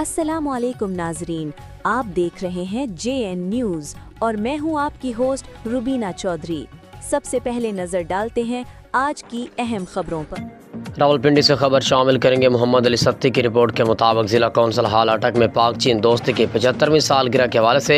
अस्सलाम वालेकुम नाजरीन, आप देख रहे हैं JN न्यूज़ और मैं हूं आपकी होस्ट रुबीना चौधरी। सबसे पहले नजर डालते हैं आज की अहम खबरों पर। रावलपिंडी से खबर शामिल करेंगे। मोहम्मद अली सत्ती की रिपोर्ट के मुताबिक ज़िला कौंसल हाल अटक में पाक चीन दोस्ती की 75वीं सालगिरह के हवाले से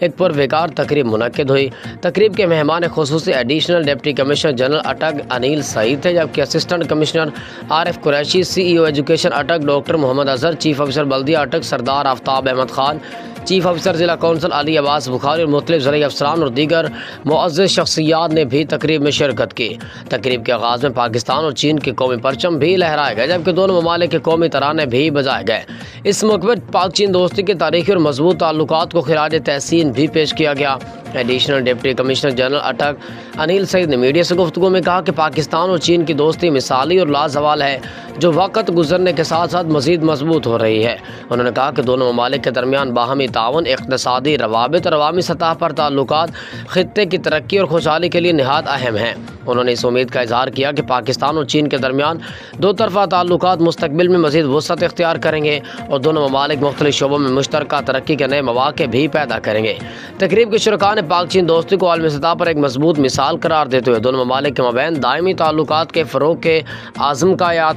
एक पुरविकार तकरीब मुनक्किद हुई। तकरीब के मेहमान खुसूसी additional deputy commissioner general Attock Anil Saeed थे, जबकि assistant commissioner Arif Qureshi, CEO education Attock doctor Mohammad Azhar, chief officer बल्दिया अटक सरदार आफ्ताब अहमद खान, चीफ ऑफिसर ज़िला कौंसल अली अब्बास बुखारी और मुख्तलिफ ज़रिए अफसरान और दीगर मुअज़्ज़ज़ शख्सियात ने भी तकरीब में शिरकत की। तकरीब के आगाज़ में पाकिस्तान और चीन के कौमी परचम भी लहराए गए, जबकि दोनों ममालिक के कौमी तराने भी बजाए गए। इस मौके पर पाक चीन दोस्ती के तारीखी और मजबूत ताल्लुकात को खिराज तहसीन भी पेश किया गया। Additional deputy commissioner general Attock Anil Saeed ने मीडिया से गुफ्तगू में कहा कि पाकिस्तान और चीन की दोस्ती मिसाली और लाजवाल है, जो वक़्त गुजरने के साथ साथ मज़ीद मजबूत हो रही है। उन्होंने कहा कि दोनों ममालिक के दरमियान बाहमी ताउन, इक़्तिसादी रवाबित और अवामी सतह पर ताल्लुकात ख़ित्ते की तरक्की और खुशहाली के लिए निहायत अहम हैं। उन्होंने इस उम्मीद का इजहार किया कि पाकिस्तान और चीन के दरमियान दो तरफ़ा ताल्लुकात मुस्तक़बिल में मज़ीद वुसअत इख्तियार करेंगे और दोनों ममालिक मुख्तलिफ शोबों में मुश्तरका तरक्की के नए मौक़े भी पैदा करेंगे। तकरीब के शुरका ने पाक चीन दोस्ती को आलमी सतह पर एक मजबूत मिसाल करार देते हुए दोनों ममालिक के मबैन दायमी ताल्लुकात के फ़रोग़ के आज़म का याद